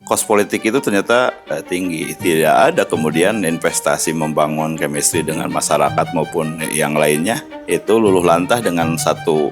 kos politik itu ternyata tinggi. Tidak ada kemudian investasi membangun chemistry dengan masyarakat maupun yang lainnya itu luluh lantah dengan 1-2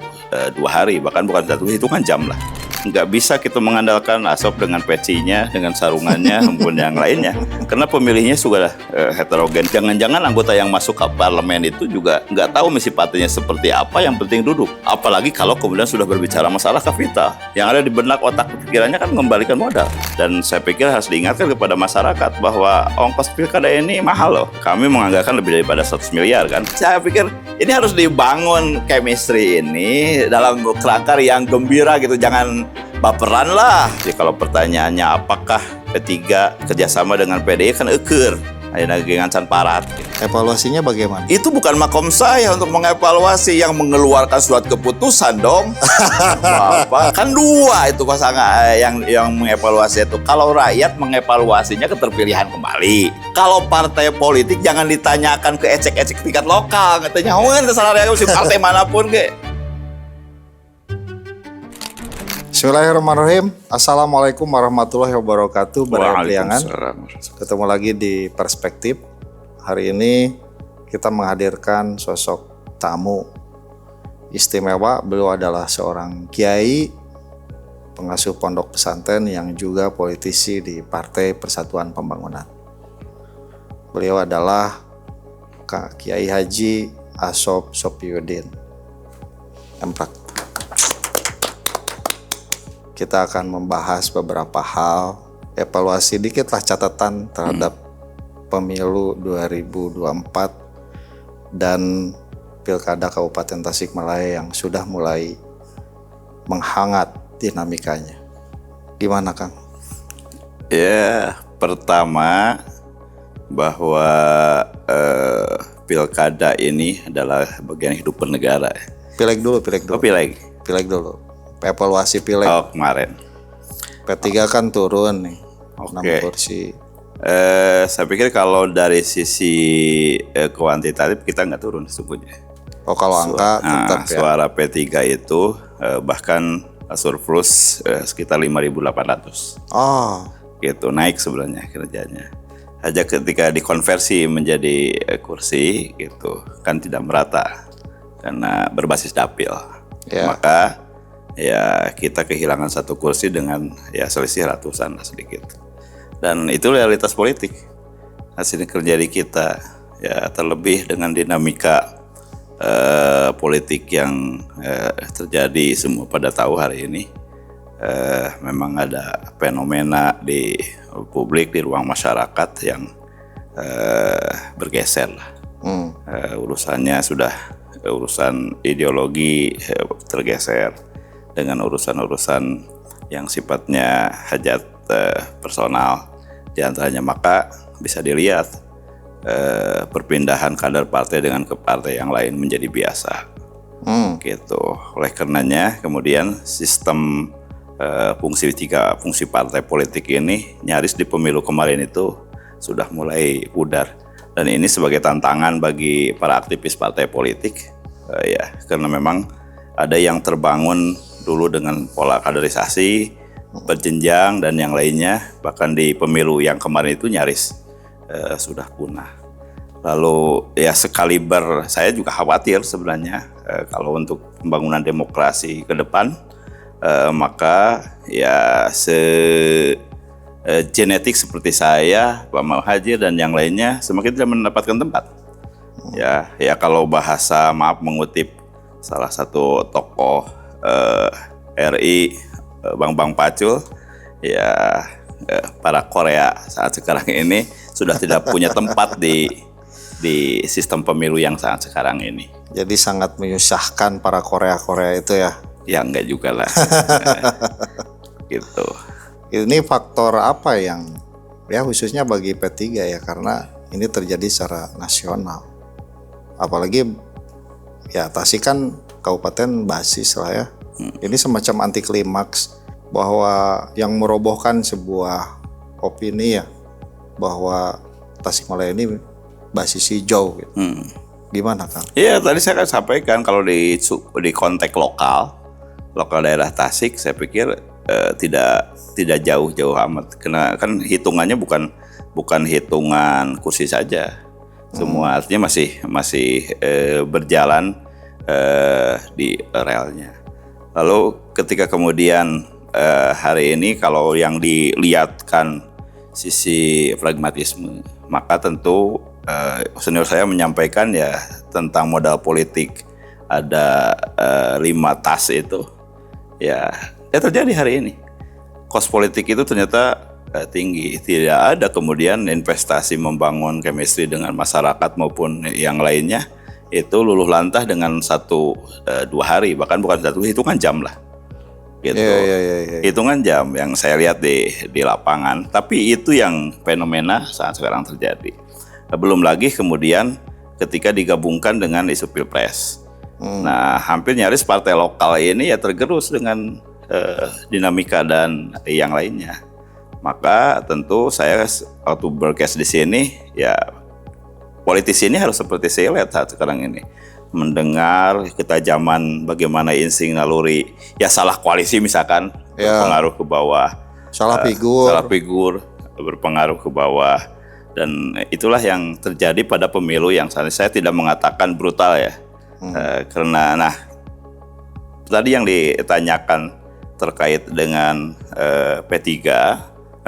hari, bahkan bukan 1 hitungan jam lah. Nggak bisa kita mengandalkan Asop dengan pecinya, dengan sarungannya, maupun yang lainnya. Karena pemilihnya sudah heterogen. Jangan-jangan anggota yang masuk ke parlemen itu juga nggak tahu misi partainya seperti apa, yang penting duduk. Apalagi kalau kemudian sudah berbicara masalah kapital. Yang ada di benak otak pikirannya kan mengembalikan modal. Dan saya pikir harus diingatkan kepada masyarakat bahwa ongkos pilkada ini mahal loh. Kami menganggarkan lebih daripada 100 miliar kan. Saya pikir ini harus dibangun chemistry ini dalam kerangka yang gembira gitu. Jangan baperan lah. Jadi kalau pertanyaannya apakah P3 kerjasama dengan PDI kan eker. Ada ngancan parat. Evaluasinya bagaimana? Itu bukan makom saya untuk mengevaluasi, yang mengeluarkan surat keputusan dong. Bapak. Kan 2 itu pasangan yang mengevaluasi itu. Kalau rakyat mengevaluasinya keterpilihan kembali. Kalau partai politik jangan ditanyakan ke ecek-ecek tingkat lokal. Katanya, terserah rakyat si partai manapun ke. Bismillahirrahmanirrahim. Assalamualaikum warahmatullahi wabarakatuh. Berliangan. Ketemu lagi di Perspektif. Hari ini kita menghadirkan sosok tamu istimewa. Beliau adalah seorang kiai, pengasuh pondok pesantren yang juga politisi di Partai Persatuan Pembangunan. Beliau adalah Kiai Haji Asop Sofiyuddin. Emprak. Kita akan membahas beberapa hal, evaluasi dikit lah, catatan terhadap pemilu 2024 dan Pilkada Kabupaten Tasikmalaya yang sudah mulai menghangat dinamikanya. Gimana, Kang? Ya, pertama bahwa Pilkada ini adalah bagian hidup bernegara. Pileg dulu. Oh, pileg. Pileg dulu. Evaluasi pileg. Oh, kemarin. P3 kan turun nih. Oke. 6 kursi. Saya pikir kalau dari sisi kuantitatif kita nggak turun sesungguhnya. Oh, kalau angka tetap ya. Suara P3 itu bahkan surplus sekitar 5.800. Oh. Gitu, naik sebenarnya kerjanya. Aja ketika dikonversi menjadi kursi gitu kan tidak merata karena berbasis dapil. Ya. Maka ya kita kehilangan 1 kursi dengan ya selisih ratusan sedikit. Dan itu realitas politik. Hasil kerja di kita ya, terlebih dengan dinamika politik yang terjadi semua pada tahu hari ini. Memang ada fenomena di publik, di ruang masyarakat yang bergeser lah. Urusannya sudah urusan ideologi tergeser dengan urusan-urusan yang sifatnya hajat personal diantaranya. Maka bisa dilihat perpindahan kader partai dengan ke partai yang lain menjadi biasa. Gitu. Oleh karenanya kemudian sistem fungsi partai politik ini nyaris di pemilu kemarin itu sudah mulai pudar. Dan ini sebagai tantangan bagi para aktivis partai politik ya, karena memang ada yang terbangun dulu dengan pola kaderisasi berjenjang dan yang lainnya, bahkan di pemilu yang kemarin itu nyaris sudah punah. Lalu ya sekaliber saya juga khawatir sebenarnya kalau untuk pembangunan demokrasi ke depan, maka ya genetik seperti saya, Pak Muhajir dan yang lainnya semakin tidak mendapatkan tempat. Ya kalau bahasa mengutip salah satu tokoh RI, Bang Pacul, ya para Korea saat sekarang ini sudah tidak punya tempat di sistem pemilu yang saat sekarang ini. Jadi sangat menyusahkan para Korea itu ya? Ya enggak juga lah. Gitu. Ini faktor apa yang ya khususnya bagi P3 ya, karena ini terjadi secara nasional. Apalagi ya Tasik kan kabupaten basis lah ya. Ini semacam anti klimaks bahwa yang merobohkan sebuah opini ya bahwa Tasikmalaya ini basis hijau gitu. Gimana, Kang? Iya, tadi saya kan sampaikan kalau di konteks lokal daerah Tasik, saya pikir tidak jauh-jauh amat. Karena kan hitungannya bukan hitungan kursi saja. Semua artinya masih berjalan di relnya. Lalu ketika kemudian hari ini kalau yang dilihatkan sisi pragmatisme, maka tentu senior saya menyampaikan ya tentang modal politik ada 5 tas itu ya terjadi hari ini. Kos politik itu ternyata tinggi. Tidak ada kemudian investasi membangun chemistry dengan masyarakat maupun yang lainnya itu luluh lantah dengan 1-2 hari, bahkan bukan satu, hitungan jam lah gitu. Hitungan jam yang saya lihat di lapangan. Tapi itu yang fenomena saat sekarang terjadi. Belum lagi kemudian ketika digabungkan dengan isu pilpres. Nah, hampir nyaris partai lokal ini ya tergerus dengan dinamika dan yang lainnya. Maka tentu saya waktu broadcast di sini ya politisi ini harus seperti saya lihat saat sekarang ini, mendengar ketajaman bagaimana insting naluri ya salah koalisi misalkan berpengaruh ke bawah, salah figur berpengaruh ke bawah, dan itulah yang terjadi pada pemilu yang saya tidak mengatakan brutal ya. Karena tadi yang ditanyakan terkait dengan P3,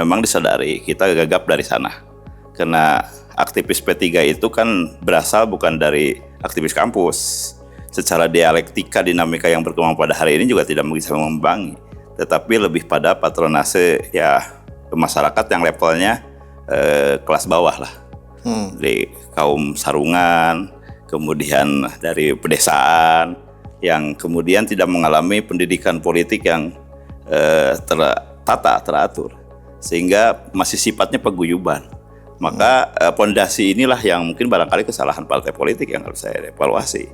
memang disadari kita gagap dari sana. Karena aktivis P3 itu kan berasal bukan dari aktivis kampus. Secara dialektika dinamika yang berkembang pada hari ini juga tidak bisa mengimbangi, tetapi lebih pada patronase ya masyarakat yang levelnya kelas bawah lah. Dari kaum sarungan, kemudian dari pedesaan yang kemudian tidak mengalami pendidikan politik yang tertata, teratur, sehingga masih sifatnya paguyuban. Maka pondasi inilah yang mungkin barangkali kesalahan partai politik yang harus saya evaluasi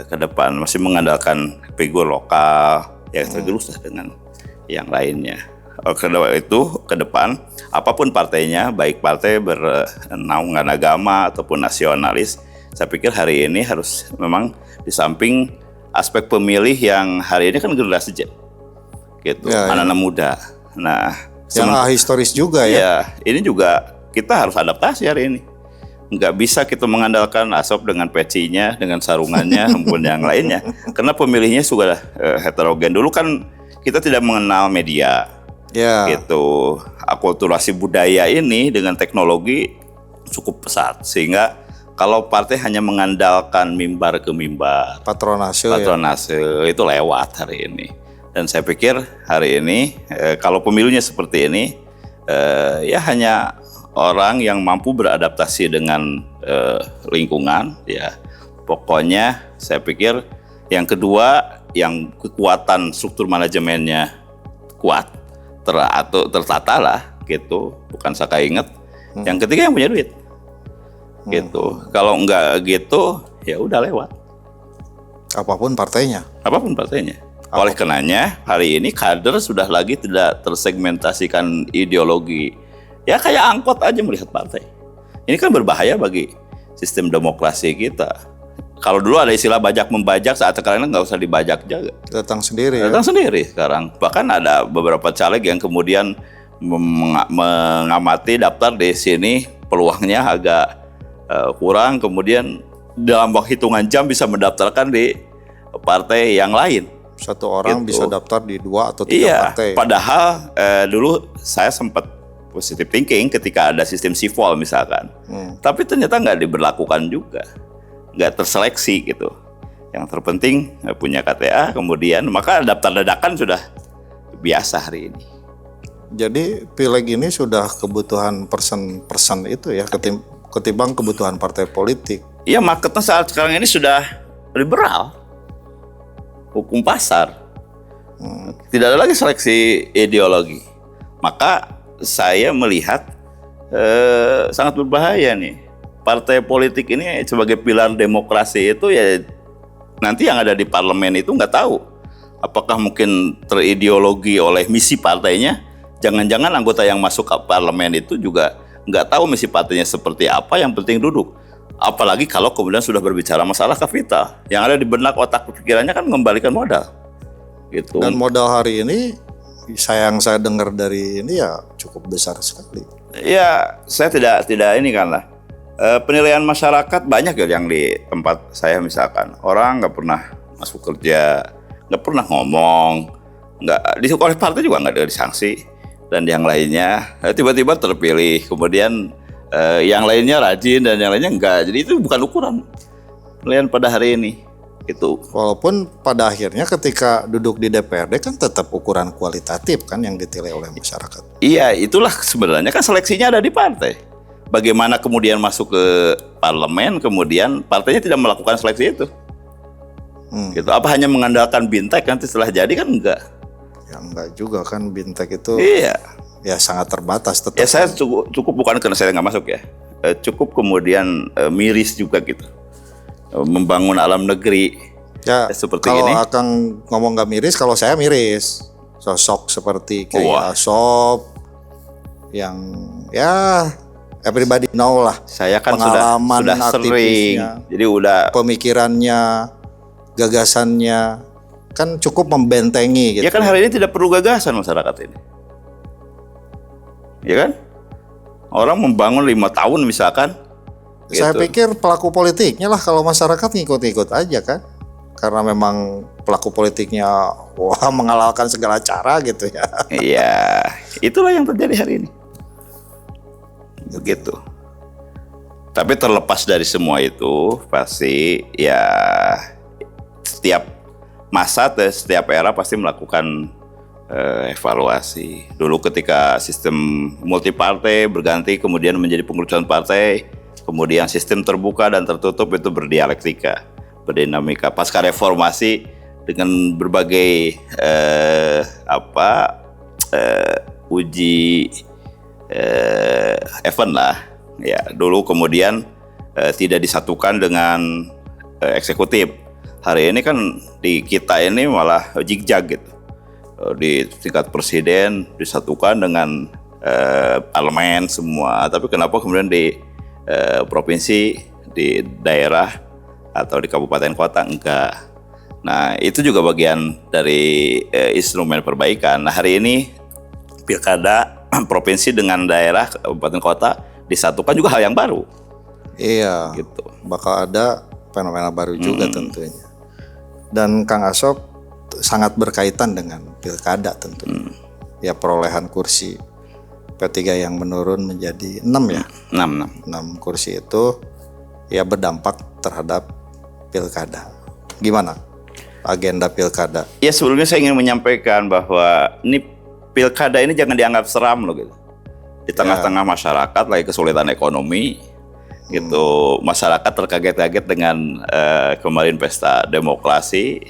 ke depan, masih mengandalkan figur lokal yang tergerus dengan yang lainnya. Kedua itu ke depan apapun partainya, baik partai bernaungan agama ataupun nasionalis, saya pikir hari ini harus memang di samping aspek pemilih yang hari ini kan generasi Z, gitu, anak-anak muda. Nah, yang historis juga ya. Ya, ini juga kita harus adaptasi hari ini. Nggak bisa kita mengandalkan Asop dengan pecinya, dengan sarungannya, maupun yang lainnya. Karena pemilihnya sudah heterogen. Dulu kan kita tidak mengenal media, gitu. Akulturasi budaya ini dengan teknologi cukup pesat, sehingga kalau partai hanya mengandalkan mimbar ke mimbar, patronase itu lewat hari ini. Dan saya pikir hari ini kalau pemilunya seperti ini, ya hanya orang yang mampu beradaptasi dengan lingkungan. Ya, pokoknya saya pikir yang kedua, yang kekuatan struktur manajemennya kuat, tertata lah, gitu. Bukan saya ingat. Yang ketiga yang punya duit. Gitu. Kalau enggak gitu, ya udah lewat. Apapun partainya. Oleh karenanya hari ini kader sudah lagi tidak tersegmentasikan ideologi. Ya kayak angkot aja melihat partai. Ini kan berbahaya bagi sistem demokrasi kita. Kalau dulu ada istilah bajak membajak, saat sekarang nggak usah dibajak juga. Datang sendiri sekarang. Bahkan ada beberapa caleg yang kemudian mengamati daftar di sini peluangnya agak kurang, kemudian dalam hitungan jam bisa mendaftarkan di partai yang lain. Satu orang gitu. Bisa daftar di 2 atau 3 partai. Padahal dulu saya sempat positive thinking ketika ada sistem sipol misalkan. Tapi ternyata nggak diberlakukan juga, nggak terseleksi gitu. Yang terpenting punya KTA, kemudian maka daftar dadakan sudah biasa hari ini. Jadi pileg ini sudah kebutuhan person itu ya, ketimbang kebutuhan partai politik. Iya, marketnya saat sekarang ini sudah liberal, hukum pasar, tidak ada lagi seleksi ideologi. Maka saya melihat sangat berbahaya nih. Partai politik ini sebagai pilar demokrasi itu ya nanti yang ada di parlemen itu nggak tahu apakah mungkin terideologi oleh misi partainya. Jangan-jangan anggota yang masuk ke parlemen itu juga nggak tahu misi partainya seperti apa, yang penting duduk. Apalagi kalau kemudian sudah berbicara masalah kapital, yang ada di benak otak pikirannya kan mengembalikan modal, gitu. Dan modal hari ini saya dengar dari ini ya cukup besar sekali. Ya, saya tidak ini kan lah. Penilaian masyarakat banyak ya yang di tempat saya misalkan orang nggak pernah masuk kerja, nggak pernah ngomong, nggak oleh partai juga nggak ada disanksi dan yang lainnya tiba-tiba terpilih, kemudian yang lainnya rajin dan yang lainnya enggak. Jadi itu bukan ukuran penilaian pada hari ini itu. Walaupun pada akhirnya ketika duduk di DPRD kan tetap ukuran kualitatif kan yang ditilai oleh masyarakat. Iya, itulah sebenarnya kan seleksinya ada di partai. Bagaimana kemudian masuk ke parlemen, kemudian partainya tidak melakukan seleksi itu. Gitu. Apa hanya mengandalkan Bintek nanti setelah jadi kan enggak? Ya enggak juga kan, Bintek itu Iya. ya sangat terbatas tetap. Ya saya cukup bukan karena saya nggak masuk ya. Cukup kemudian miris juga gitu. Membangun alam negeri Ya seperti kalau ini. Akang ngomong nggak miris, kalau saya miris. Sosok seperti Kiai Asop yang ya everybody know lah. Saya kan pengalaman sudah sering, aktivisnya, jadi udah pemikirannya, gagasannya kan cukup membentengi gitu. ya kan hari ini tidak perlu gagasan masyarakat ini. Ya kan? Orang membangun 5 tahun misalkan. Saya gitu. pikir pelaku politiknya lah, kalau masyarakat ngikut-ngikut aja kan. Karena memang pelaku politiknya wah menghalalkan segala cara gitu ya. Iya, itulah yang terjadi hari ini. Begitu. Tapi terlepas dari semua itu, pasti ya setiap masa, setiap era pasti melakukan evaluasi. Dulu ketika sistem multipartai berganti kemudian menjadi pengurusan partai, kemudian sistem terbuka dan tertutup itu berdialektika, berdinamika. Pasca reformasi dengan berbagai uji event lah. Ya, dulu kemudian tidak disatukan dengan eksekutif. Hari ini kan di kita ini malah jigjag gitu. Di tingkat presiden disatukan dengan parlemen semua. Tapi kenapa kemudian di provinsi, di daerah atau di kabupaten kota enggak? Nah, itu juga bagian dari instrumen perbaikan. Nah, hari ini pilkada provinsi dengan daerah, kabupaten kota disatukan juga hal yang baru. Iya. Gitu. Bakal ada fenomena baru juga tentunya. Dan Kang Asop sangat berkaitan dengan pilkada tentunya. Ya, perolehan kursi P3 yang menurun menjadi 6 ya. 6 kursi itu ya berdampak terhadap pilkada. Gimana agenda pilkada? Ya, sebelumnya saya ingin menyampaikan bahwa ini pilkada ini jangan dianggap seram loh gitu. Di tengah-tengah masyarakat lagi kesulitan ekonomi gitu, masyarakat terkaget-kaget dengan kemarin pesta demokrasi,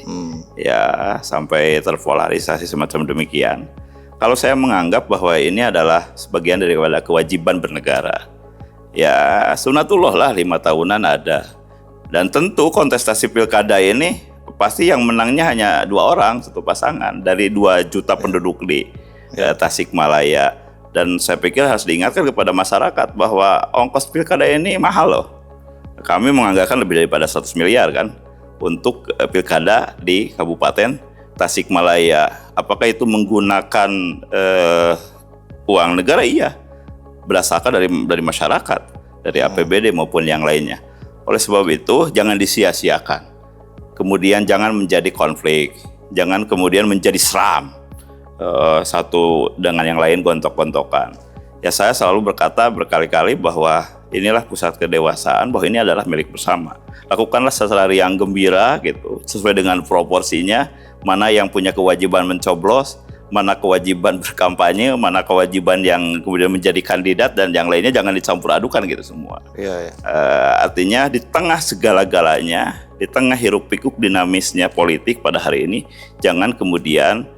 ya sampai terpolarisasi semacam demikian. Kalau saya menganggap bahwa ini adalah sebagian daripada kewajiban bernegara, ya sunatullah lah 5 tahunan ada. Dan tentu kontestasi pilkada ini pasti yang menangnya hanya 2 orang, 1 pasangan dari 2 juta penduduk di Tasikmalaya. Dan saya pikir harus diingatkan kepada masyarakat bahwa ongkos pilkada ini mahal loh. Kami menganggarkan lebih daripada 100 miliar kan untuk pilkada di Kabupaten Tasikmalaya. Apakah itu menggunakan uang negara? Iya, berdasarkan dari masyarakat, dari APBD maupun yang lainnya. Oleh sebab itu jangan disia-siakan. Kemudian jangan menjadi konflik, jangan kemudian menjadi seram. Satu dengan yang lain gontok-gontokan. Ya, saya selalu berkata berkali-kali bahwa inilah pusat kedewasaan, bahwa ini adalah milik bersama. Lakukanlah secara riang gembira gitu, sesuai dengan proporsinya, mana yang punya kewajiban mencoblos, mana kewajiban berkampanye, mana kewajiban yang kemudian menjadi kandidat, dan yang lainnya jangan dicampur adukan gitu semua. Iya. Artinya di tengah segala-galanya, di tengah hiruk-pikuk dinamisnya politik pada hari ini, jangan kemudian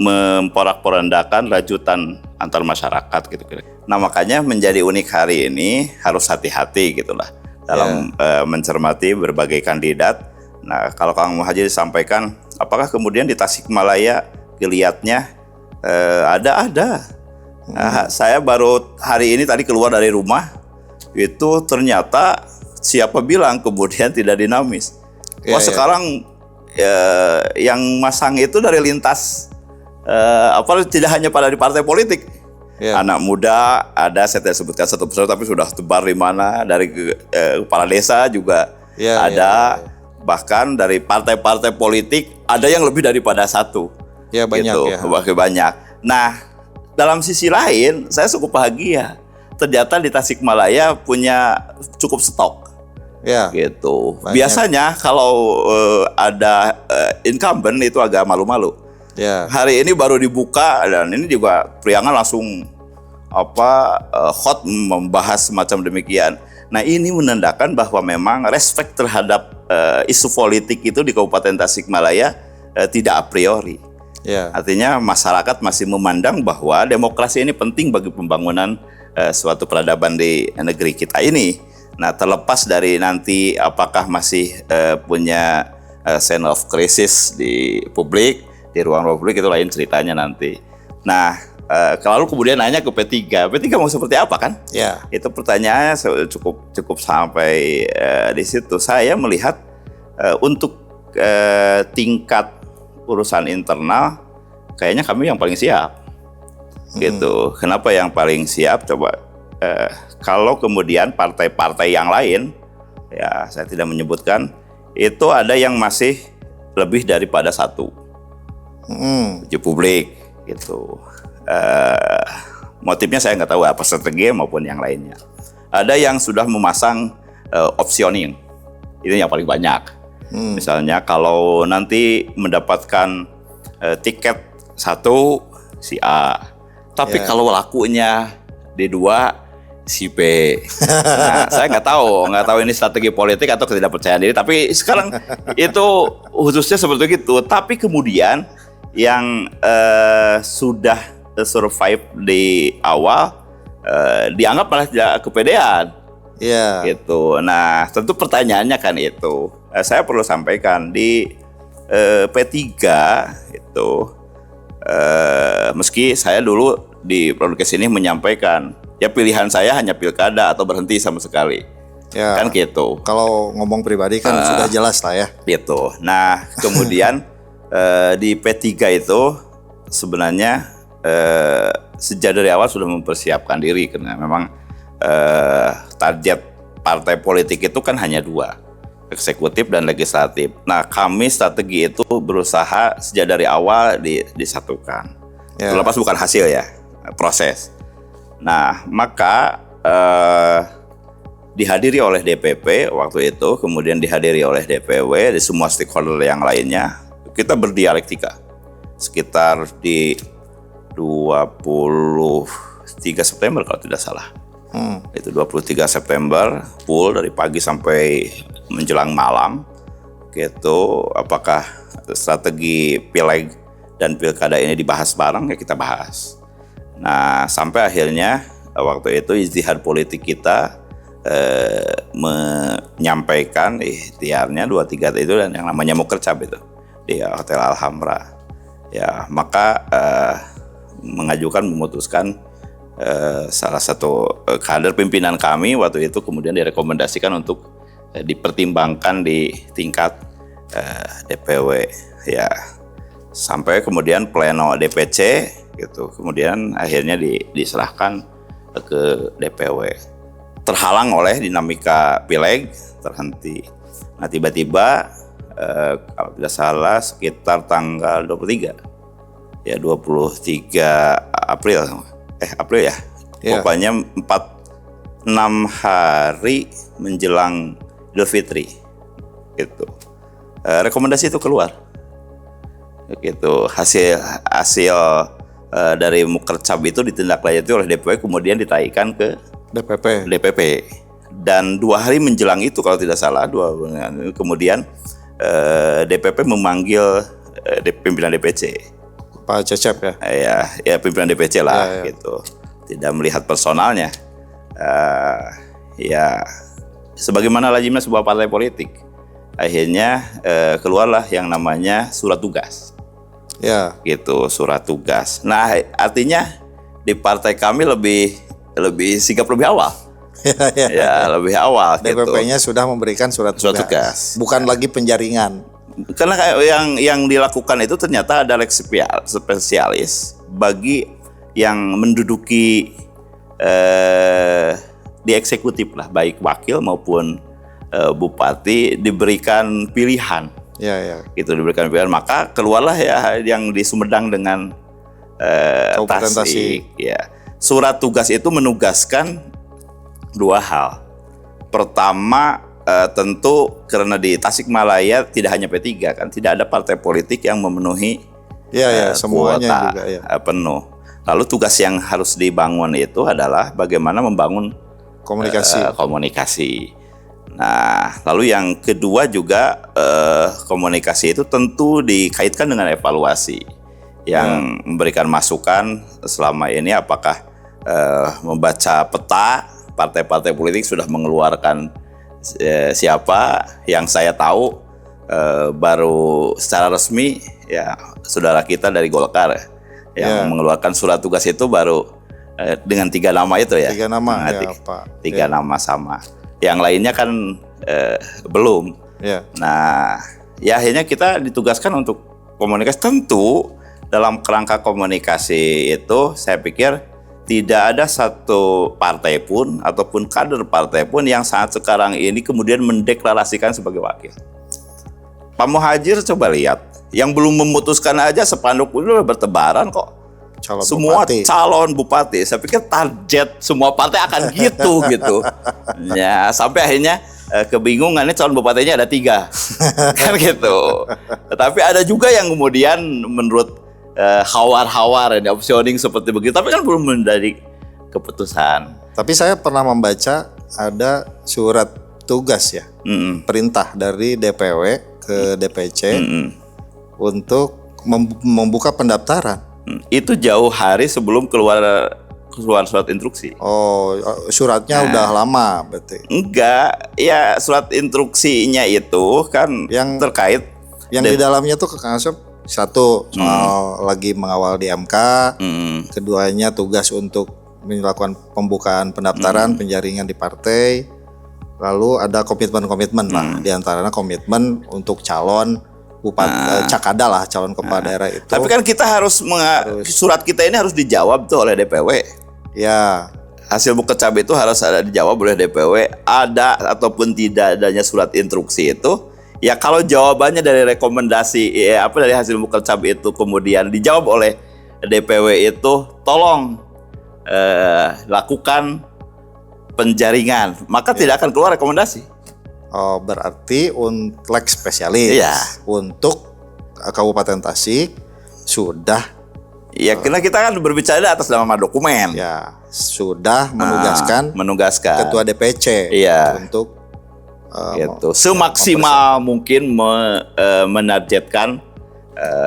memporak-porandakan rajutan antar masyarakat gitu. Nah, makanya menjadi unik hari ini harus hati-hati gitulah dalam mencermati berbagai kandidat. Nah, kalau Kang Muhadjir sampaikan, apakah kemudian di Tasikmalaya dilihatnya ada? Nah, saya baru hari ini tadi keluar dari rumah, itu ternyata siapa bilang kemudian tidak dinamis. Sekarang yang masang itu dari lintas apa tidak hanya pada di partai politik. Ya. Anak muda ada, saya tidak sebutkan satu persatu tapi sudah tebar di mana, dari kepala desa juga Ya, ada, bahkan dari partai-partai politik ada yang lebih daripada satu. Ya, banyak gitu, ya. banyak. Nah, dalam sisi lain saya cukup bahagia. Ternyata di Tasikmalaya punya cukup stok. Ya. Gitu. Banyak. Biasanya kalau ada incumbent itu agak malu-malu. Ya. Hari ini baru dibuka dan ini juga Priangan langsung hot membahas semacam demikian. Nah, ini menandakan bahwa memang respect terhadap isu politik itu di Kabupaten Tasikmalaya tidak a priori. Ya. Artinya masyarakat masih memandang bahwa demokrasi ini penting bagi pembangunan suatu peradaban di negeri kita ini. Nah, terlepas dari nanti apakah masih punya sense of crisis di publik, di ruang publik, itu lain ceritanya nanti. Nah, kalau kemudian nanya ke P3 mau seperti apa kan? Ya. Itu pertanyaannya cukup sampai di situ. Saya melihat untuk tingkat urusan internal, kayaknya kami yang paling siap. Gitu. Kenapa yang paling siap? Coba kalau kemudian partai-partai yang lain, ya saya tidak menyebutkan, itu ada yang masih lebih daripada satu uji publik gitu. Motifnya saya nggak tahu apa, strategi maupun yang lainnya. Ada yang sudah memasang optioning, itu yang paling banyak. Misalnya kalau nanti mendapatkan tiket satu si A, tapi kalau lakunya D2 si B. Nah, saya nggak tahu ini strategi politik atau ketidakpercayaan diri. Tapi sekarang itu khususnya seperti itu. Tapi kemudian yang sudah survive di awal dianggap malah tidak kepedean. Iya. Gitu. Nah, tentu pertanyaannya kan itu. Saya perlu sampaikan di P3 itu, meski saya dulu di podcast ini menyampaikan, ya pilihan saya hanya pilkada atau berhenti sama sekali. Ya. Kan gitu. Kalau ngomong pribadi kan sudah jelas lah ya. Gitu. Nah, kemudian di P3 itu sebenarnya sejak dari awal sudah mempersiapkan diri, karena memang target partai politik itu kan hanya dua, eksekutif dan legislatif. Nah, kami strategi itu berusaha sejak dari awal disatukan. Ya. Terlepas bukan hasil ya, proses. Nah, maka dihadiri oleh DPP waktu itu, kemudian dihadiri oleh DPW, di semua stakeholder yang lainnya. Kita berdialektika sekitar di 23 September kalau tidak salah. Itu 23 September full dari pagi sampai menjelang malam. Gitu, apakah strategi pileg dan pilkada ini dibahas bareng, ya kita bahas. Nah, sampai akhirnya waktu itu ijtihad politik kita menyampaikan ikhtiarnya 23 itu, dan yang namanya Mukercap itu di Hotel Alhambra. Ya, maka memutuskan salah satu kader pimpinan kami waktu itu kemudian direkomendasikan untuk dipertimbangkan di tingkat DPW, ya, sampai kemudian pleno DPC gitu, kemudian akhirnya diserahkan ke DPW, terhalang oleh dinamika pileg, terhenti. Nah, tiba-tiba kalau tidak salah sekitar tanggal 23 April ya. Yeah. Pokoknya 6 hari menjelang Idul Fitri gitu. Rekomendasi itu keluar. Gitu. Hasil dari Mukercap itu ditindaklanjuti oleh DPW, kemudian ditaikan ke DPP. Dan 2 hari menjelang itu kalau tidak salah, kemudian DPP memanggil pimpinan DPC. Pak Cecep ya? Ya pimpinan DPC lah, ya. gitu. Tidak melihat personalnya. Ya, sebagaimana lazimnya sebuah partai politik. Akhirnya keluarlah yang namanya surat tugas. Ya. Gitu, surat tugas. Nah, artinya di partai kami lebih sigap lebih awal. Ya, lebih awal. DPP-nya sudah memberikan surat tugas. Bukan lagi penjaringan. Karena kayak yang dilakukan itu ternyata ada lex spesialis bagi yang menduduki di eksekutif lah, baik wakil maupun bupati diberikan pilihan. Ya. Gitu, diberikan pilihan, maka keluarlah ya yang di Sumedang dengan Kabupaten Tasik. Ya. Surat tugas itu menugaskan dua hal. Pertama, tentu karena di Tasikmalaya tidak hanya P3 kan, tidak ada partai politik yang memenuhi semuanya kuota juga ya. penuh. Lalu tugas yang harus dibangun itu adalah bagaimana membangun komunikasi. Nah, lalu yang kedua juga komunikasi itu tentu dikaitkan dengan evaluasi yang memberikan masukan selama ini, apakah membaca peta partai-partai politik sudah mengeluarkan siapa. Yang saya tahu baru secara resmi ya saudara kita dari Golkar yang mengeluarkan surat tugas itu baru dengan 3 nama itu ya. 3 nama nah, ya Pak. 3 nama sama. Yang lainnya kan belum. Ya. Nah, ya akhirnya kita ditugaskan untuk komunikasi. Tentu dalam kerangka komunikasi itu saya pikir tidak ada satu partai pun ataupun kader partai pun yang saat sekarang ini kemudian mendeklarasikan sebagai wakil. Pak Muhadjir coba lihat, yang belum memutuskan aja spanduk itu udah bertebaran kok. Semua calon bupati. Saya pikir target semua partai akan gitu. Ya, sampai akhirnya kebingungannya calon bupatinya ada 3. Kan gitu. Tetapi ada juga yang kemudian menurut hawar-hawar dan optioning seperti begitu, tapi kan belum menjadi keputusan. Tapi saya pernah membaca ada surat tugas ya, perintah dari DPW ke DPC untuk membuka pendaftaran. Itu jauh hari sebelum keluar surat instruksi. Oh, suratnya udah lama berarti? Enggak, ya surat instruksinya itu kan yang terkait. Yang di dalamnya tuh Kang Asep, satu soal lagi mengawal di MK, keduanya tugas untuk melakukan pembukaan pendaftaran, penjaringan di partai, lalu ada komitmen-komitmen lah, diantaranya komitmen untuk calon bupati, cakada lah, calon kepala daerah itu. Tapi kan kita harus surat kita ini harus dijawab tuh oleh DPW. Ya. Hasil Bukecap itu harus ada dijawab oleh DPW, ada ataupun tidak adanya surat instruksi itu. Ya kalau jawabannya dari rekomendasi dari hasil Bukecap itu kemudian dijawab oleh DPW itu, tolong lakukan penjaringan, maka tidak akan keluar rekomendasi. Oh, berarti lex spesialis untuk Kabupaten Tasik sudah. Ya, karena kita kan berbicara atas nama dokumen. Ya, sudah menugaskan Ketua DPC untuk gitu. Semaksimal mungkin menargetkan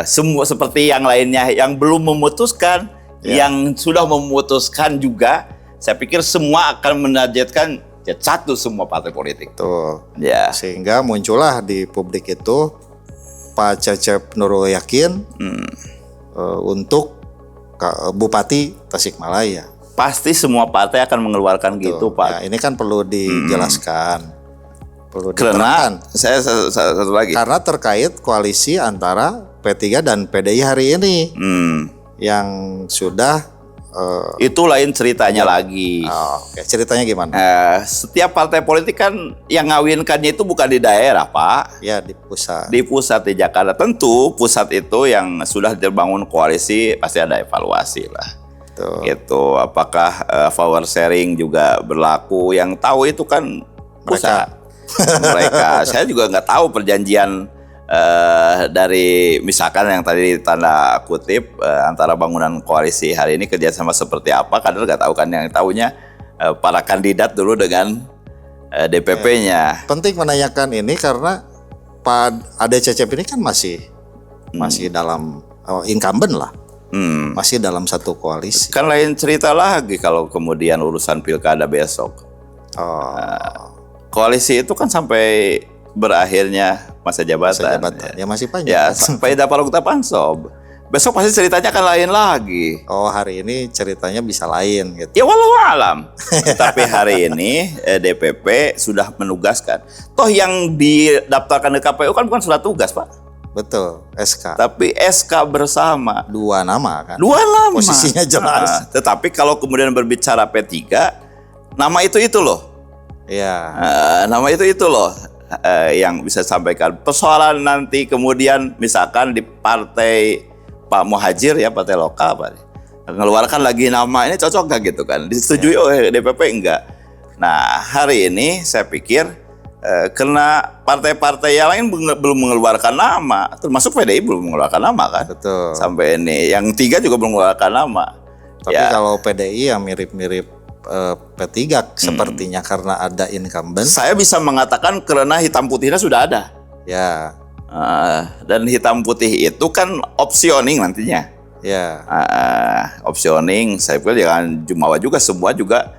semua seperti yang lainnya yang belum memutuskan, yang sudah memutuskan juga. Saya pikir semua akan menargetkan satu semua partai politik. Tuh. Ya. Sehingga muncullah di publik itu Pak Cecep Nurul Yakin untuk Bupati Tasikmalaya. Pasti semua partai akan mengeluarkan gitu, Pak. Ya, ini kan perlu dijelaskan. Perlu karena diterangkan. Saya satu lagi. Karena terkait koalisi antara P3 dan PDI hari ini yang sudah itu lain ceritanya lagi. Oke. Ceritanya gimana? Setiap partai politik kan yang ngawinkannya itu bukan di daerah, Pak. Ya, di pusat. Di pusat, di Jakarta. Tentu pusat itu yang sudah dibangun koalisi pasti ada evaluasi lah. Gitu. Apakah power sharing juga berlaku? Yang tahu itu kan pusat. Mereka. Saya juga nggak tahu perjanjian dari misalkan yang tadi tanda kutip antara bangunan koalisi hari ini kerjasama seperti apa, kader nggak tahu kan, yang tahunya para kandidat dulu dengan DPP-nya. Penting menanyakan ini karena Pak Ade Cecep ini kan masih dalam incumbent lah, masih dalam satu koalisi. Kan lain cerita lagi kalau kemudian urusan pilkada besok. Koalisi itu kan sampai berakhirnya masa jabatan. Ya masih panjang. Ya, sampai dapat kita pansob. Besok pasti ceritanya akan lain lagi. Oh, hari ini ceritanya bisa lain gitu. Ya walau alam. Tapi hari ini DPP sudah menugaskan. Toh yang didaftarkan ke KPU kan bukan surat tugas, Pak. Betul, SK. Tapi SK bersama. Dua nama kan. Dua nama. Posisinya jelas. Nah, tetapi kalau kemudian berbicara P3, nama itu loh. Iya. Nama itu loh yang bisa sampaikan. Persoalan nanti kemudian misalkan di partai Pak Muhajir ya, partai lokal Pak, mengeluarkan lagi nama ini cocok nggak gitu kan? Disetujui oleh DPP enggak? Nah hari ini saya pikir karena partai-partai yang lain belum mengeluarkan nama, termasuk PDI belum mengeluarkan nama kan? Betul. Sampai ini, yang 3 juga belum mengeluarkan nama. Tapi kalau PDI yang mirip-mirip P3 sepertinya karena ada incumbent. Saya bisa mengatakan karena hitam putihnya sudah ada. Ya. Dan hitam putih itu kan optioning nantinya. Ya. Optioning, saya pikir jangan jumawa juga, semua juga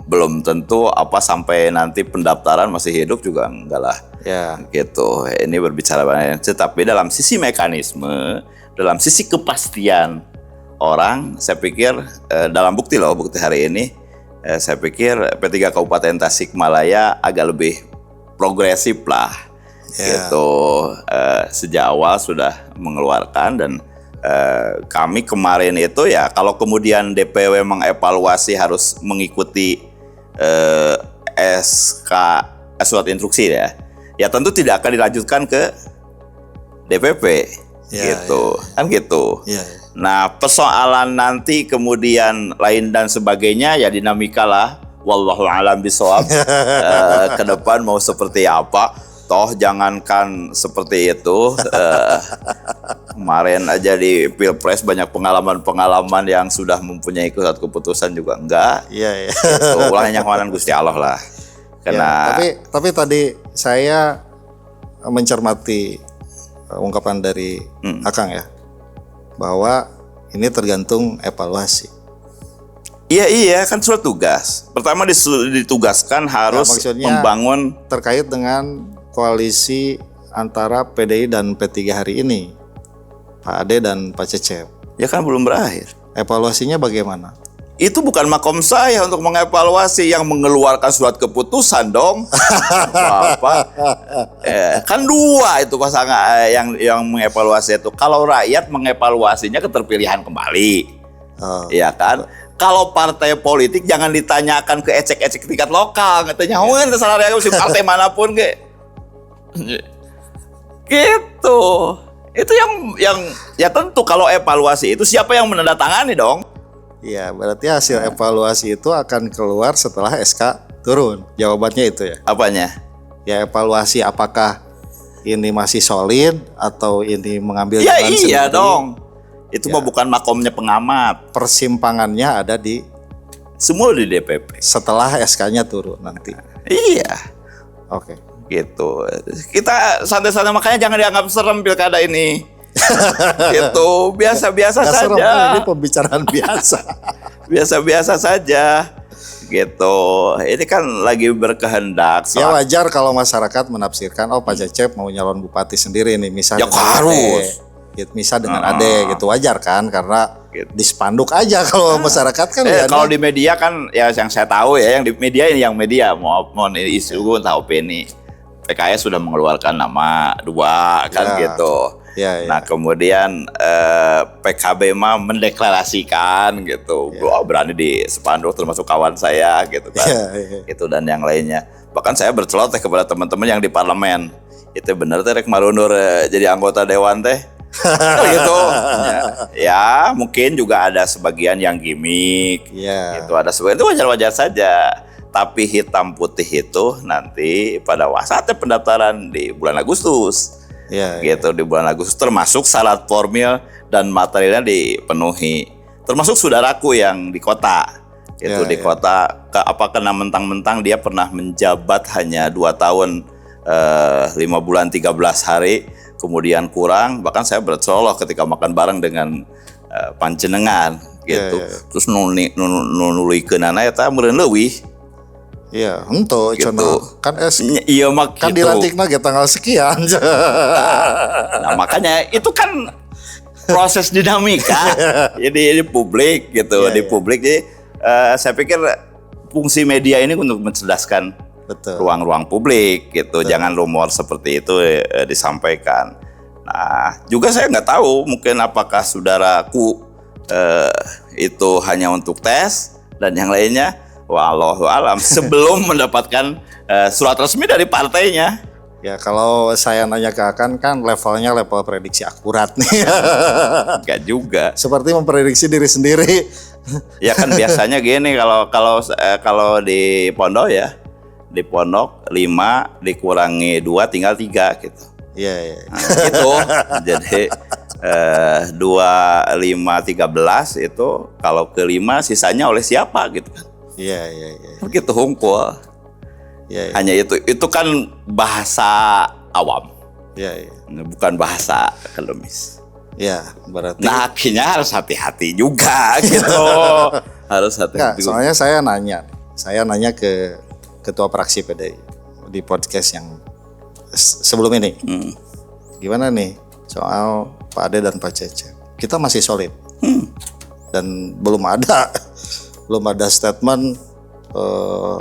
belum tentu apa sampai nanti pendaftaran masih hidup juga enggak lah. Ya. Gitu. Ini berbicara banyak. Tetapi dalam sisi mekanisme, dalam sisi kepastian orang, saya pikir dalam bukti hari ini, saya pikir P3 Kabupaten Tasikmalaya agak lebih progresif lah. Gitu. Sejak awal sudah mengeluarkan dan kami kemarin itu ya kalau kemudian DPW mengevaluasi harus mengikuti SK surat instruksi ya tentu tidak akan dilanjutkan ke DPP gitu. Kan gitu. Nah persoalan nanti kemudian lain dan sebagainya ya dinamika lah, wallahu alam bisawab. Ke depan mau seperti apa, toh jangankan seperti itu, kemarin aja di Pilpres banyak pengalaman-pengalaman yang sudah mempunyai suatu keputusan juga enggak. Iya. Itu ulahnya kemarin Gusti Allah lah. Karena tapi tadi saya mencermati ungkapan dari Akang ya, bahwa ini tergantung evaluasi. Iya kan surat tugas. Pertama ditugaskan harus membangun terkait dengan koalisi antara PDI dan P3 hari ini, Pak Ade dan Pak Cecep. Ya kan belum berakhir. Evaluasinya bagaimana? Itu bukan makom saya untuk mengevaluasi, yang mengeluarkan surat keputusan dong. Kan dua itu pasangan yang mengevaluasi itu. Kalau rakyat mengevaluasinya keterpilihan kembali, ya kan. Kalau partai politik jangan ditanyakan ke ecek-ecek tingkat lokal, katanya, kan terserah reaksi partai manapun ke. Gitu. Itu yang ya tentu kalau evaluasi itu siapa yang menandatangani dong? Iya, berarti hasil evaluasi itu akan keluar setelah SK turun. Jawabannya itu ya. Apanya? Ya evaluasi apakah ini masih solid atau ini mengambil ya jalan iya sendiri. Dong. Itu mah bukan makomnya pengamat. Persimpangannya ada di semua di DPP. Setelah SK-nya turun nanti. Iya. Oke. Gitu. Kita santai-santai, makanya jangan dianggap serem pilkada ini. Gitu, biasa-biasa saja. Serem, ini pembicaraan biasa. Biasa-biasa saja. Gitu. Ini kan lagi berkehendak. Ya wajar kalau masyarakat menafsirkan, oh Pak Cecep mau nyalon bupati sendiri nih, misalnya. Ya harus. Misal dengan Ade gitu, wajar kan, karena di spanduk aja kalau masyarakat kan. Kalau di media kan ya yang saya tahu ya, yang di media mau isu entah opini. PKS sudah mengeluarkan nama 2 kan gitu. Nah kemudian PKB mah mendeklarasikan gitu, berani di spanduk termasuk kawan saya gitu kan, itu dan yang lainnya. Bahkan saya berceloteh kepada teman-teman yang di parlemen, itu bener teh rek marundur jadi anggota dewan teh. Gitu. Ya mungkin juga ada sebagian yang gimmick, itu ada sebagian, itu wajar-wajar saja. Tapi hitam putih itu nanti pada saatnya pendaftaran di bulan Agustus. Gitu. Di bulan Agustus termasuk syarat formil dan materialnya dipenuhi. Termasuk saudaraku yang di kota. Itu di kota, apakah mentang-mentang dia pernah menjabat hanya 2 tahun 5 bulan 13 hari, kemudian kurang, bahkan saya bercolok ketika makan bareng dengan panjenengan gitu. Terus nulikeun ana eta meureun leuwih. Iya, henteu gitu. Kan iya mak kan gitu. dilantikna ge tanggal sekian. Nah, makanya itu kan proses dinamika. Jadi di publik gitu, publik. Jadi saya pikir fungsi media ini untuk mencerdaskan Betul. ruang-ruang publik gitu. Jangan rumor seperti itu disampaikan. Nah, juga saya nggak tahu mungkin apakah saudaraku itu hanya untuk tes dan yang lainnya, wallahu alam, sebelum mendapatkan surat resmi dari partainya. Ya kalau saya nanya ke Akan kan levelnya level prediksi akurat nih. Enggak juga. Seperti memprediksi diri sendiri. Ya kan biasanya gini, kalau di pondok ya, di pondok 5 dikurangi 2 tinggal 3 gitu. Iya, iya. Nah, gitu. Jadi 2, 5, 13 itu kalau ke 5 sisanya oleh siapa gitu kan. Iya, iya, iya. Begitu hungkul. Iya, iya. Hanya itu kan bahasa awam, Iya, iya. bukan bahasa akademis. Iya, berarti Nah, akhirnya harus hati-hati juga gitu. Harus enggak, hati-hati. soalnya saya nanya ke ketua fraksi PDI di podcast yang sebelum ini. Gimana nih soal Pak Ade dan Pak Cecep? Kita masih solid. Dan belum ada statement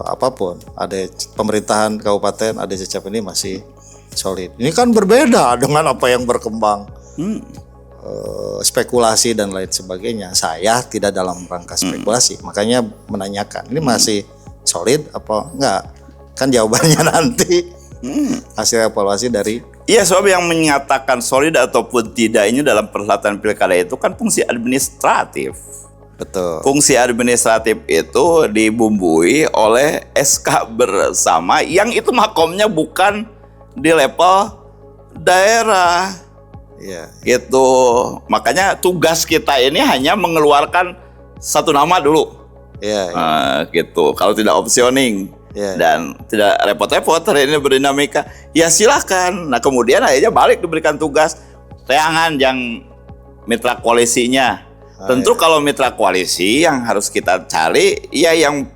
apapun. Ada pemerintahan kabupaten Ade Cecep ini masih solid. Ini kan berbeda dengan apa yang berkembang. Spekulasi dan lain sebagainya. Saya tidak dalam rangka spekulasi, makanya menanyakan ini masih solid apa enggak? Kan jawabannya nanti hasil evaluasi dari. Iya, sebab yang menyatakan solid ataupun tidak ini dalam perhelatan pilkada itu kan fungsi administratif. Betul. Fungsi administratif itu dibumbui oleh SK bersama yang itu makomnya bukan di level daerah. Iya. Gitu. Makanya tugas kita ini hanya mengeluarkan satu nama dulu. Iya. Iya. Gitu. Kalau tidak optioning dan tidak repot-repot hari ini berdinamika, ya silakan. Nah, kemudian akhirnya balik diberikan tugas. Jangan yang mitra koalisinya. Tentu kalau mitra koalisi yang harus kita cari ya yang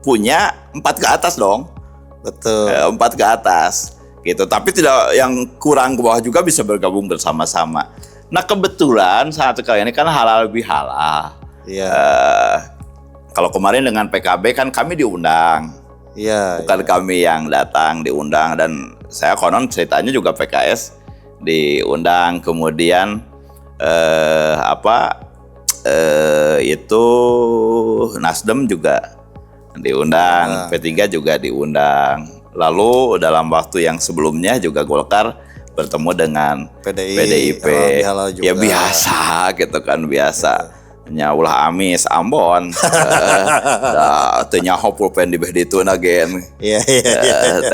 punya 4 ke atas dong. Betul. 4 ke atas. Gitu, tapi tidak yang kurang ke bawah juga bisa bergabung bersama-sama. Nah, kebetulan saat sekarang ini kan halal bihalal. Iya. Kalau kemarin dengan PKB kan kami diundang, Iya. bukan kami yang datang diundang, dan saya konon ceritanya juga PKS diundang, kemudian itu Nasdem juga diundang, P3 juga diundang. Lalu dalam waktu yang sebelumnya juga Golkar bertemu dengan PDIP. Ya biasa gitu kan, biasa. Nyaulah amis Ambon. Tanya hopul pen di itu nagen. Iya.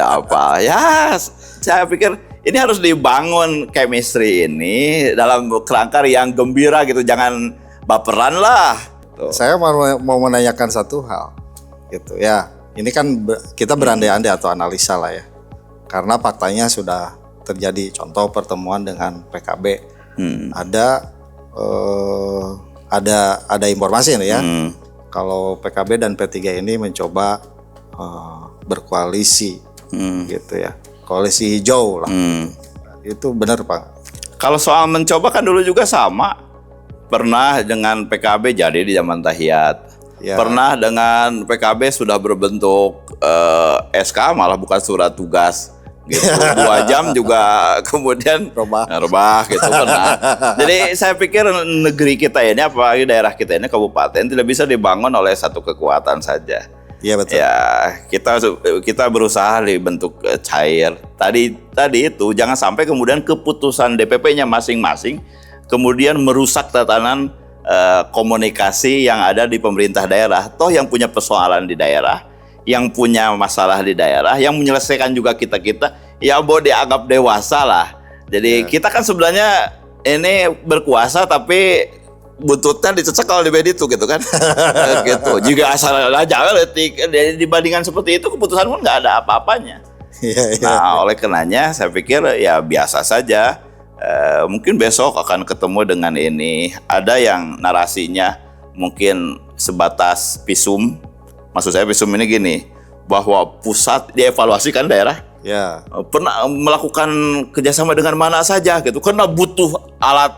Apa ya, saya pikir ini harus dibangun chemistry ini dalam kerangka yang gembira gitu, jangan baperan lah. Saya mau menanyakan satu hal gitu ya. Ini kan kita berandai-andai atau analisa lah ya. Karena faktanya sudah terjadi, contoh pertemuan dengan PKB. Ada informasi nih ya. Kalau PKB dan P3 ini mencoba berkoalisi gitu ya. Koalisi hijau lah. Itu benar, Pak? Kalau soal mencoba kan dulu juga sama. Pernah dengan PKB jadi di zaman Tahiyat. Ya. Pernah dengan PKB sudah berbentuk SK, malah bukan surat tugas gitu. 2 jam juga kemudian rebah gitu pernah. Jadi saya pikir negeri kita ini, apalagi daerah kita ini, kabupaten, tidak bisa dibangun oleh satu kekuatan saja. Iya betul. Ya, kita berusaha dibentuk cair. Tadi itu jangan sampai kemudian keputusan DPP-nya masing-masing kemudian merusak tatanan komunikasi yang ada di pemerintah daerah. Toh yang punya persoalan di daerah, yang punya masalah di daerah, yang menyelesaikan juga kita-kita, ya boleh dianggap dewasa lah. Jadi kita kan sebenarnya ini berkuasa tapi buntutnya dicecek kalau di itu gitu kan. Gitu. Jika asal aja dibandingkan seperti itu, keputusan pun nggak ada apa-apanya. Nah, oleh karenanya saya pikir ya biasa saja. Mungkin besok akan ketemu dengan ini. Ada yang narasinya mungkin sebatas pisum. Maksud saya pisum ini gini, bahwa pusat dievaluasi kan daerah. Ya. Pernah melakukan kerjasama dengan mana saja gitu. Karena butuh alat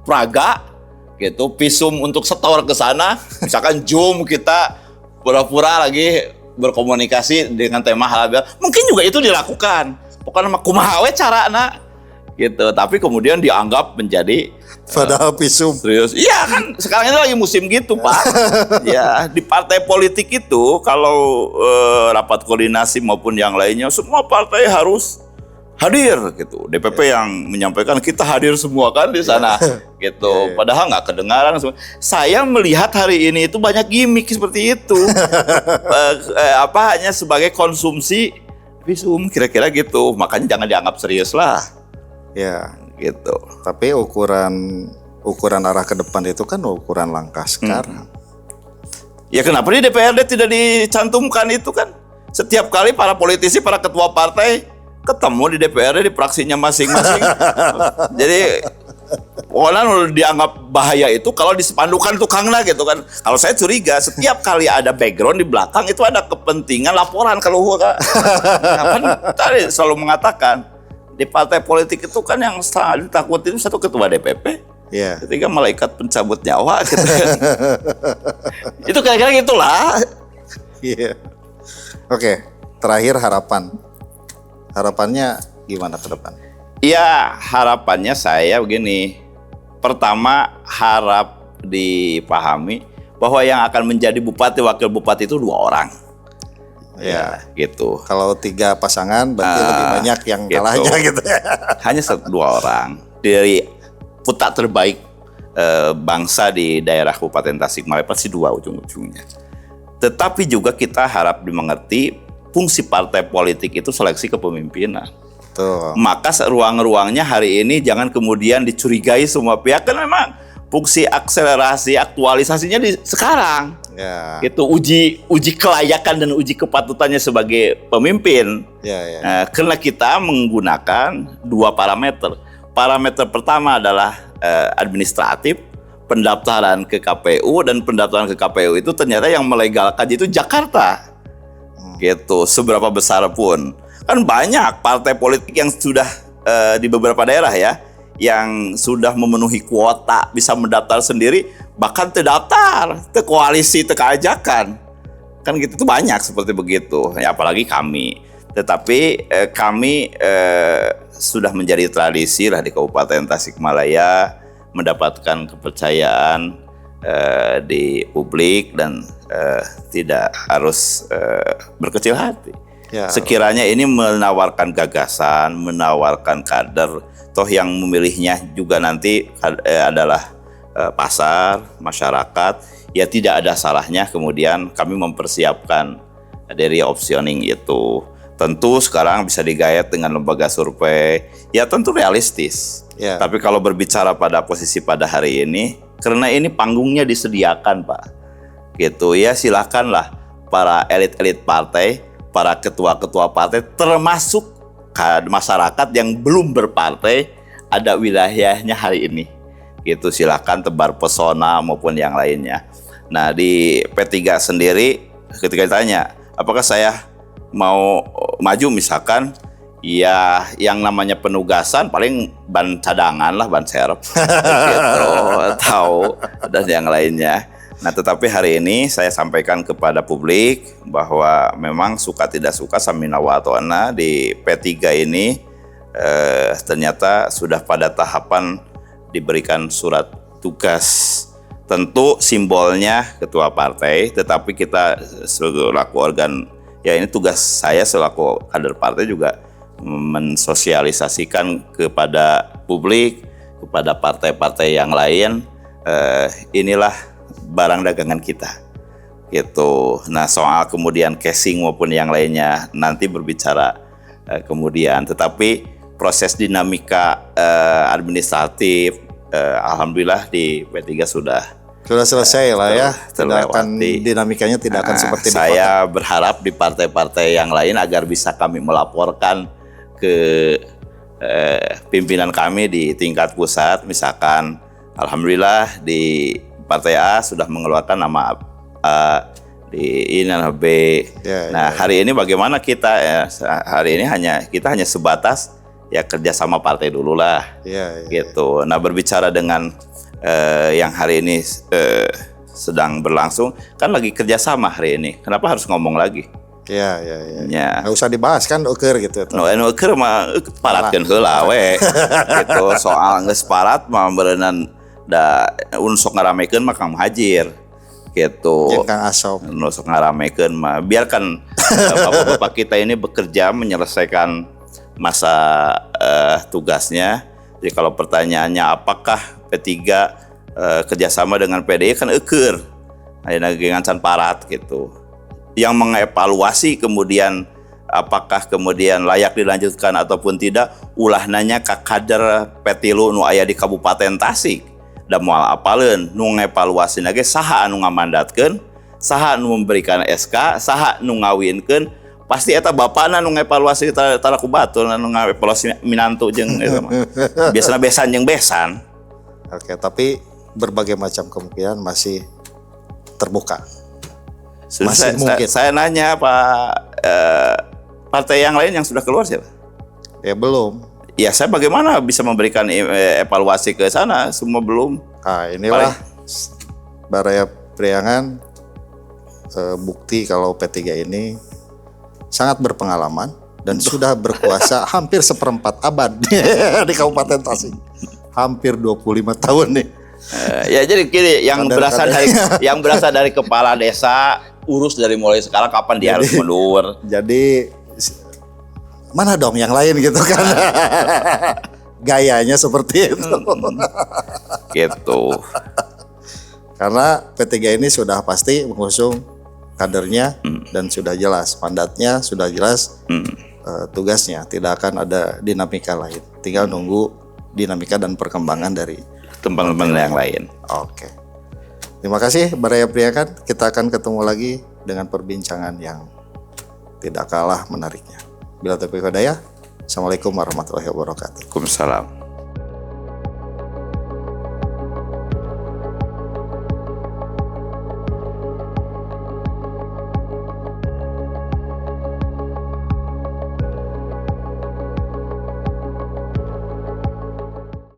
peraga gitu, pisum untuk setor ke sana. Misalkan Zoom, kita pura-pura lagi berkomunikasi dengan tema halal. Mungkin juga itu dilakukan. Pokoknya mah kumaha we carana gitu. Tapi kemudian dianggap menjadi Padahal visum. serius. Iya kan sekarang ini lagi musim gitu, Pak. Ya, di partai politik itu kalau rapat koordinasi maupun yang lainnya semua partai harus hadir gitu. DPP yang menyampaikan kita hadir semua kan di sana gitu. Padahal nggak kedengaran semua. Saya melihat hari ini itu banyak gimmick seperti itu. Hanya sebagai konsumsi visum kira-kira gitu. Makanya jangan dianggap serius lah. Ya, Gitu. tapi ukuran arah ke depan itu kan ukuran langkah sekarang. Ya kenapa di DPRD tidak dicantumkan itu kan? Setiap kali para politisi, para ketua partai ketemu di DPRD di fraksinya masing-masing. Jadi orang dianggap bahaya itu kalau disepandukan tukangnya gitu kan. Kalau saya curiga setiap kali ada background di belakang itu ada kepentingan laporan kalau kan tadi selalu mengatakan di partai politik itu kan yang selalu ditakutin satu ketua DPP. Ya. Ketika malaikat pencabut nyawa gitu kan. Itu kira-kira gitulah. Iya. Oke, terakhir harapan. Harapannya gimana ke depan? Ya harapannya saya begini. Pertama harap dipahami bahwa yang akan menjadi bupati wakil bupati itu 2 orang. Ya gitu. Kalau 3 pasangan berarti lebih banyak yang gitu. kalahnya gitu ya. Hanya 2 orang dari putra terbaik bangsa di daerah Kabupaten Tasikmalaya pasti 2 ujung-ujungnya. Tetapi juga kita harap dimengerti fungsi partai politik itu seleksi kepemimpinan. Tuh. Maka ruang-ruangnya hari ini jangan kemudian dicurigai semua pihak kan memang fungsi akselerasi aktualisasinya di sekarang. Ya. Itu uji kelayakan dan uji kepatutannya sebagai pemimpin. Ya. Karena kita menggunakan 2 parameter. Parameter pertama adalah administratif, pendaftaran ke KPU, dan pendaftaran ke KPU itu ternyata yang melegalkan itu Jakarta. Gitu, seberapa besar pun. Kan banyak partai politik yang sudah di beberapa daerah ya, yang sudah memenuhi kuota, bisa mendaftar sendiri, bahkan terdaftar, terkoalisi, terkajakan. Kan gitu tuh banyak seperti begitu, ya apalagi kami. Tetapi kami sudah menjadi tradisi lah di Kabupaten Tasikmalaya mendapatkan kepercayaan di publik dan tidak harus berkecil hati. Ya. Sekiranya ini menawarkan gagasan, menawarkan kader, toh yang memilihnya juga nanti adalah pasar, masyarakat, ya tidak ada salahnya kemudian kami mempersiapkan dari optioning itu. Tentu sekarang bisa digayat dengan lembaga survei, ya tentu realistis. Ya. Tapi kalau berbicara pada posisi pada hari ini, karena ini panggungnya disediakan Pak, gitu ya silakanlah para elit-elit partai, para ketua-ketua partai, termasuk masyarakat yang belum berpartai, ada wilayahnya hari ini. Gitu silakan tebar pesona maupun yang lainnya. Nah di P3 sendiri, ketika ditanya, apakah saya mau maju misalkan, ya yang namanya penugasan paling ban cadangan lah, ban serep gitu, tahu dan yang lainnya. Nah tetapi hari ini saya sampaikan kepada publik bahwa memang suka tidak suka samina wa ta'na di P3 ini ternyata sudah pada tahapan diberikan surat tugas. Tentu simbolnya ketua partai, tetapi kita selaku organ, ya ini tugas saya selaku kader partai juga mensosialisasikan kepada publik, kepada partai-partai yang lain, inilah barang dagangan kita. Gitu. Nah soal kemudian casing maupun yang lainnya nanti berbicara kemudian. Tetapi proses dinamika administratif, alhamdulillah di P3 sudah selesai lah ya. Tidak akan terlewati. dinamikanya tidak akan seperti di kota. Saya berharap di partai-partai yang lain agar bisa kami melaporkan ke pimpinan kami di tingkat pusat. Misalkan alhamdulillah di Partai A sudah mengeluarkan nama A, di ini nama B. Ya, Nah hari ini bagaimana kita ya, hari ini kita hanya sebatas ya kerjasama partai dulu lah. Ya. Gitu. Nah berbicara dengan yang hari ini sedang berlangsung, kan lagi kerjasama hari ini. Kenapa harus ngomong lagi? Ya. Ya. Nggak usah dibahas kan ukur gitu. No, anu keur mah paratkeun heula we. Gitu soal geus parat mah beureunan da sok ngaramekeun mah Kang Muhajir. Gitu. Jeung Kang Asop. Nu sok ngaramekeun mah biarkan bapak-bapak kita ini bekerja menyelesaikan masa tugasnya. Jadi kalau pertanyaannya apakah P3 kerjasama dengan PDI kan eukeur. Ayeuna gengan parat gitu. Yang mengevaluasi kemudian apakah kemudian layak dilanjutkan ataupun tidak ulah nanya ka kader P3 nu aya di Kabupaten Tasik da moal apaleun nu ngevaluasi ge saha anu ngamandatkeun saha anu memberikan SK saha nu ngawinkeun pasti eta bapana nu ngevaluasi tara ku batur anu ngevaluasi minantu jeung eta mah biasana besan jeung besan. Oke, tapi berbagai macam kemungkinan masih terbuka. Masih mungkin. Saya nanya Pak, partai yang lain yang sudah keluar siapa? Ya belum. Ya saya bagaimana bisa memberikan evaluasi ke sana, semua belum. Nah inilah Baraya Priangan bukti kalau P3 ini sangat berpengalaman dan sudah berkuasa hampir seperempat abad di Kabupaten Tasik. Hampir 25 tahun nih. Ya jadi gini, yang berasal dari kepala desa urus dari mulai sekarang kapan dia harus mundur. Jadi mana dong yang lain gitu kan? Gayanya seperti itu. Gitu. Karena P3 ini sudah pasti mengusung kadernya dan sudah jelas mandatnya, sudah jelas tugasnya, tidak akan ada dinamika lain. Tinggal nunggu dinamika dan perkembangan dari teman-teman yang lain. Oke. Terima kasih Baraya Priangan. Kita akan ketemu lagi dengan perbincangan yang tidak kalah menariknya. Bila taufiq hidayah. Assalamualaikum warahmatullahi wabarakatuh. Waalaikumsalam.